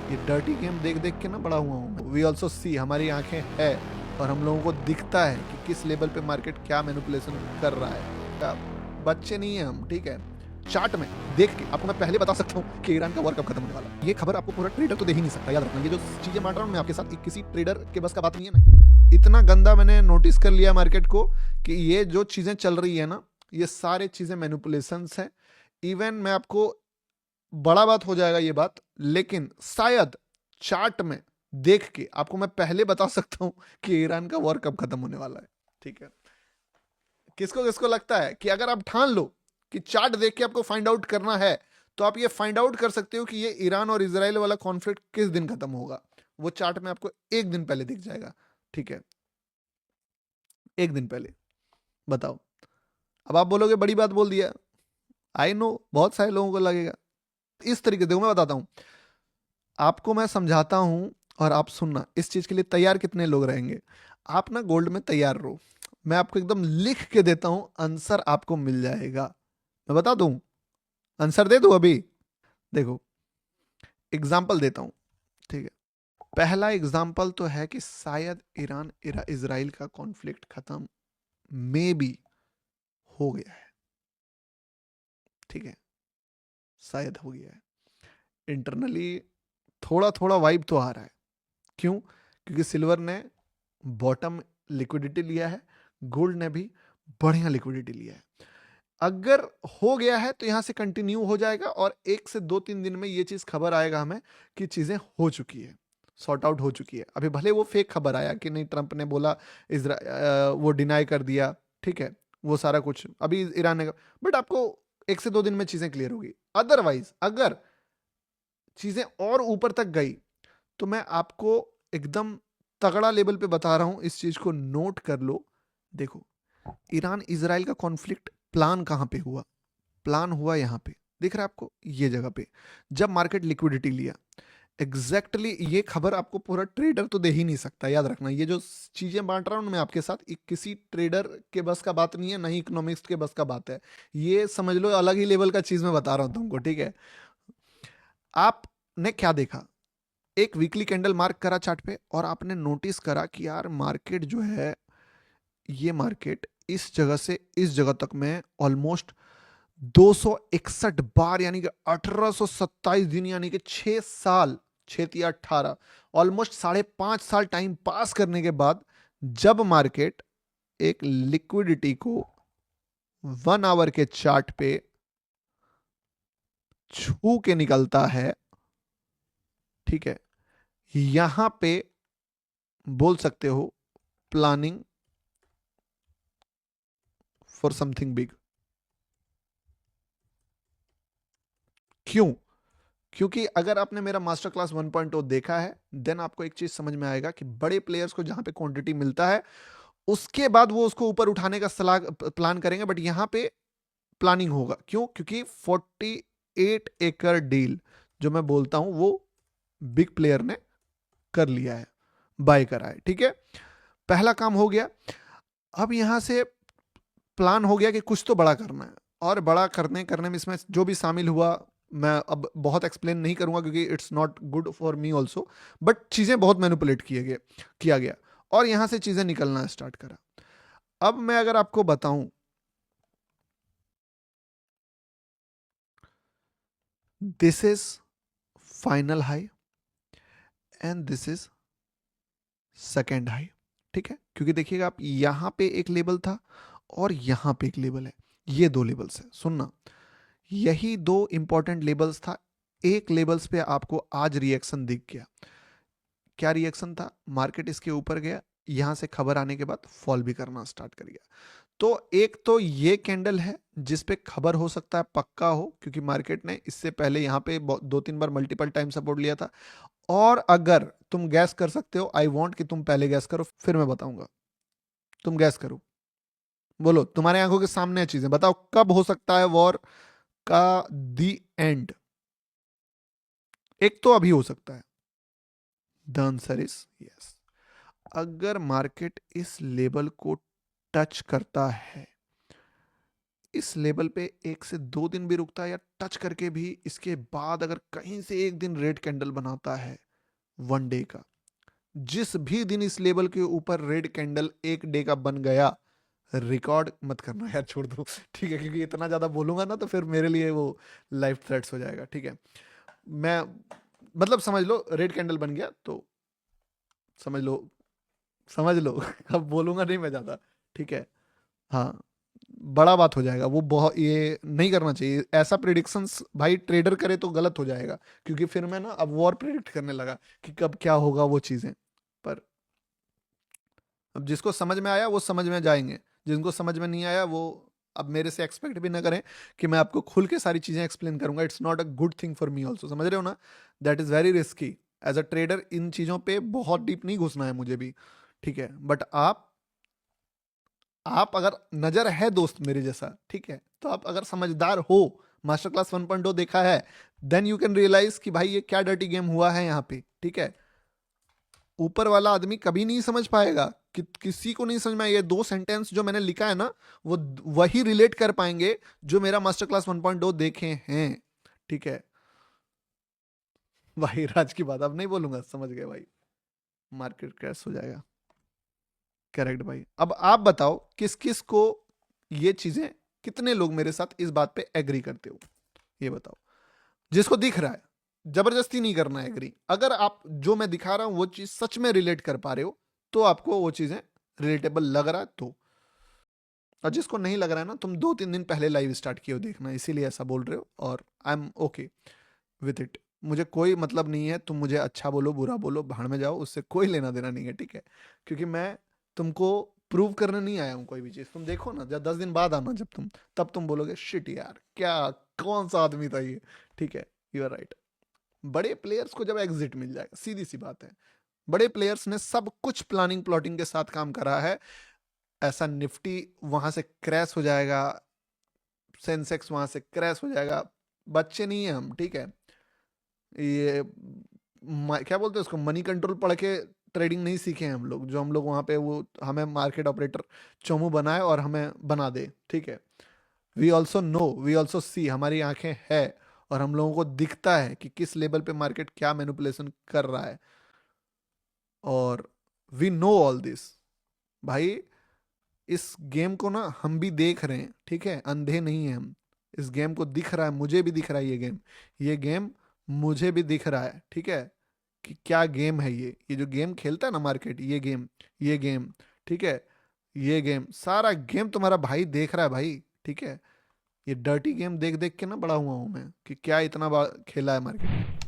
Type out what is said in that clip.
ये dirty game देख देख के ना बड़ा हुआ हूँ। वी ऑल्सो सी, हमारी आंखें है और हम लोगों को दिखता है कि किस लेवल पे मार्केट क्या मैनिपुलेशन कर रहा है। बच्चे नहीं है हम, ठीक है। चार्ट में देख के आपको मैं पहले बता सकता हूँ कि ईरान का वॉर कब खत्म होने वाला है। ये खबर आपको पूरा ट्रेडर तो दे ही नहीं सकता, याद रखना। ये जो चीजें बांट रहा हूँ मैं आपके साथ, किसी ट्रेडर के बस का बात नहीं है ना। इतना गंदा मैंने नोटिस कर लिया मार्केट को कि ये जो चीजें चल रही है ना, ये सारे चीजें मैनिपुलेशंस है। इवन मैं आपको, बड़ा बात हो जाएगा ये बात, लेकिन शायद चार्ट में देख के आपको मैं पहले बता सकता हूं कि ईरान का वॉर कब खत्म होने वाला है, ठीक है। किसको किसको लगता है कि अगर आप ठान लो कि चार्ट देख के आपको फाइंड आउट करना है, तो आप ये फाइंड आउट कर सकते हो कि ये ईरान और इजराइल वाला कॉन्फ्लिक्ट किस दिन खत्म होगा। वो चार्ट में आपको एक दिन पहले दिख जाएगा, ठीक है। एक दिन पहले। बताओ। अब आप बोलोगे बड़ी बात बोल दिया, आई नो बहुत सारे लोगों को लगेगा। इस तरीके से मैं बताता हूं आपको, मैं समझाता हूं और आप सुनना। इस चीज के लिए तैयार कितने लोग रहेंगे? आप ना गोल्ड में तैयार रहो, मैं आपको एकदम लिख के देता हूं, आंसर आपको मिल जाएगा। मैं बता दूं, आंसर दे दूं अभी। देखो, एग्जाम्पल देता हूं, ठीक है। पहला एग्जाम्पल तो है कि शायद ईरान इजराइल का कॉन्फ्लिक्ट खत्म मे बी हो गया है, ठीक है। शायद हो गया है इंटरनली, थोड़ा थोड़ा वाइब तो आ रहा है। क्यों? क्योंकि सिल्वर ने बॉटम लिक्विडिटी लिया है, गोल्ड ने भी बढ़िया लिक्विडिटी लिया है। अगर हो गया है तो यहां से कंटिन्यू हो जाएगा और 1 से 2-3 दिन में ये चीज खबर आएगा हमें कि चीजें हो चुकी है, सॉर्ट आउट हो चुकी है। अभी भले वो फेक खबर आया कि नहीं, ट्रंप ने बोला, वो डिनाई कर दिया, ठीक है, वो सारा कुछ अभी ईरान ने, बट आपको 1 से 2 दिन में चीजें क्लियर होगी। अदरवाइज अगर चीजें और ऊपर तक गई तो मैं आपको एकदम तगड़ा लेवल पे बता रहा हूं, इस चीज को नोट कर लो। देखो, ईरान इजराइल का कॉन्फ्लिक्ट प्लान कहां पे हुआ? प्लान हुआ यहां पे, दिख रहा है आपको ये जगह पे, जब मार्केट लिक्विडिटी लिया। एग्जैक्टली ये खबर आपको पूरा ट्रेडर तो दे ही नहीं सकता, याद रखना। ये जो चीजें बांट रहा हूं मैं आपके साथ, किसी ट्रेडर के बस का बात नहीं है, ना ही इकोनॉमिक्स के बस का बात है। ये समझ लो अलग ही लेवल का चीज मैं बता रहा हूं तुमको, ठीक है। आपने क्या देखा? एक वीकली कैंडल मार्क करा चार्ट पे और आपने नोटिस करा कि यार मार्केट जो है, ये मार्केट इस जगह से इस जगह तक में ऑलमोस्ट 261 बार, यानी कि 1827 दिन, यानी कि 6 साल, 6 या 18, ऑलमोस्ट 5.5 साल टाइम पास करने के बाद जब मार्केट एक लिक्विडिटी को 1 आवर के चार्ट पे छू के निकलता है, ठीक है, यहां पे बोल सकते हो प्लानिंग फॉर समथिंग बिग। क्यों? क्योंकि अगर आपने मेरा मास्टर क्लास 1.0 देखा है, देन आपको एक चीज समझ में आएगा कि बड़े प्लेयर्स को जहां पे क्वांटिटी मिलता है, उसके बाद वो उसको ऊपर उठाने का सलाह प्लान करेंगे, बट यहां पे प्लानिंग होगा। क्यों? क्योंकि 48 एकड़ डील जो मैं बोलता हूं वो बिग प्लेयर ने कर लिया है, बाय करा है, ठीक है। पहला काम हो गया। अब यहां से प्लान हो गया कि कुछ तो बड़ा करना है, और बड़ा करने करने में इसमें जो भी शामिल हुआ, मैं अब बहुत एक्सप्लेन नहीं करूंगा क्योंकि it's not good for me also, but चीजें बहुत मैनिपुलेट किया गया और यहां से चीजें निकलना स्टार्ट करा। अब मैं अगर आपको बताऊं, this is final high and this is second high, ठीक है। क्योंकि देखिएगा आप, यहां पे एक लेवल था और यहां पे एक लेवल है, ये दो लेवल्स है, सुनना। यही दो इंपॉर्टेंट लेवल्स था। एक लेवल्स पे आपको आज रिएक्शन दिख गया। क्या रिएक्शन था? मार्केट इसके ऊपर गया, यहां से खबर आने के बाद फॉल भी करना स्टार्ट कर गया। तो एक तो ये कैंडल है जिस पे खबर हो सकता है पक्का हो, क्योंकि मार्केट ने इससे पहले यहां पे 2-3 बार मल्टीपल टाइम सपोर्ट लिया था। और अगर तुम गैस कर सकते हो, आई वांट कि तुम पहले गैस करो फिर मैं बताऊंगा। तुम गैस करो, बोलो, तुम्हारे आंखों के सामने है चीजें, बताओ कब हो सकता है वॉर का दी एंड? एक तो अभी हो सकता है, द आंसर इज यस। अगर मार्केट इस लेवल को टच करता है, इस लेवल पे 1 से 2 दिन भी रुकता है या टच करके भी इसके बाद अगर कहीं से एक दिन रेड कैंडल बनाता है 1 डे का, जिस भी दिन इस लेवल के ऊपर रेड कैंडल 1 डे का बन गया, रिकॉर्ड मत करना यार, छोड़ दो। ठीक है, क्योंकि इतना ज्यादा बोलूंगा ना तो फिर मेरे लिए वो लाइफ थ्रेट्स हो जाएगा। ठीक है, मैं मतलब समझ लो रेड कैंडल बन गया तो समझ लो, समझ लो। अब बोलूंगा नहीं मैं ज्यादा। ठीक है, हाँ, बड़ा बात हो जाएगा वो, बहुत ये नहीं करना चाहिए ऐसा प्रिडिक्शंस। भाई ट्रेडर करे तो गलत हो जाएगा, क्योंकि फिर मैं ना अब वॉर प्रिडिक्ट करने लगा कि कब क्या होगा वो चीजें। पर अब जिसको समझ में आया वो समझ में जाएंगे, जिनको समझ में नहीं आया वो अब मेरे से एक्सपेक्ट भी ना करें कि मैं आपको खुल के सारी चीजें एक्सप्लेन करूंगा। It's not a good thing for me also, समझ रहे हो ना? That is very risky. As a trader इन चीजों पे बहुत डीप नहीं घुसना है मुझे भी। ठीक है, बट आप अगर नजर है दोस्त मेरे जैसा, ठीक है, तो आप अगर समझदार हो, मास्टर क्लास 1.0 देखा है, देन यू कैन रियलाइज कि भाई ये क्या डर्टी गेम हुआ है यहाँ पे। ठीक है, ऊपर वाला आदमी कभी नहीं समझ पाएगा कि किसी को नहीं समझ में आए ये 2 सेंटेंस जो मैंने लिखा है ना, वो वही रिलेट कर पाएंगे जो मेरा मास्टर क्लास 1.0 देखे हैं। ठीक है भाई, राज की बात अब नहीं बोलूंगा, समझ गए भाई, मार्केट क्रैश हो जाएगा। करेक्ट भाई। अब आप बताओ किस किस को ये चीजें, कितने लोग मेरे साथ इस बात पे एग्री करते हो, ये बताओ। जिसको दिख रहा है, जबरदस्ती नहीं करना है एग्री। अगर आप जो मैं दिखा रहा हूं वो चीज सच में रिलेट कर पा रहे हो तो आपको वो चीजें रिलेटेबल लग रहा है तो। और जिसको नहीं लग रहा है ना, तुम 2-3 दिन पहले लाइव स्टार्ट किए हो देखना, इसीलिए ऐसा बोल रहे हो, और I am okay with it. मुझे कोई मतलब नहीं है, तुम मुझे अच्छा बोलो बुरा बोलो भाड़ में जाओ, उससे कोई लेना देना नहीं है। ठीक है, क्योंकि मैं तुमको प्रूव करने नहीं आया हूँ कोई भी चीज। तुम देखो ना, जब 10 दिन बाद आना जब तुम, तब तुम बोलोगे शिट यार क्या, कौन सा आदमी था ये। ठीक है, यू आर राइट। बड़े प्लेयर्स को जब एग्जिट मिल जाएगा, सीधी सी बात है, बड़े प्लेयर्स ने सब कुछ प्लानिंग प्लॉटिंग के साथ काम करा है, ऐसा निफ्टी वहां से क्रैश हो जाएगा, सेंसेक्स वहां से क्रैश हो जाएगा। बच्चे नहीं है हम, ठीक है, ये क्या बोलते हैं उसको, मनी कंट्रोल पढ़ के ट्रेडिंग नहीं सीखे हैं हम लोग, जो हम लोग वहां पे वो हमें मार्केट ऑपरेटर चोमू बनाए और हमें बना दे। ठीक है, we also know, we also see, हमारी आंखें है और हम लोगों को दिखता है कि किस लेवल पे मार्केट क्या मैनिपुलेशन कर रहा है, और वी नो ऑल दिस। भाई इस गेम को ना हम भी देख रहे हैं, ठीक है, अंधे नहीं है हम। इस गेम को दिख रहा है, मुझे भी दिख रहा है ये गेम मुझे भी दिख रहा है। ठीक है, कि क्या गेम है ये जो गेम खेलता है ना मार्केट, ये गेम, ठीक है, ये गेम, सारा गेम तुम्हारा भाई देख रहा है भाई। ठीक है, ये डर्टी गेम देख देख के ना बड़ा हुआ हूं मैं कि क्या इतना खेला है मार्केट में।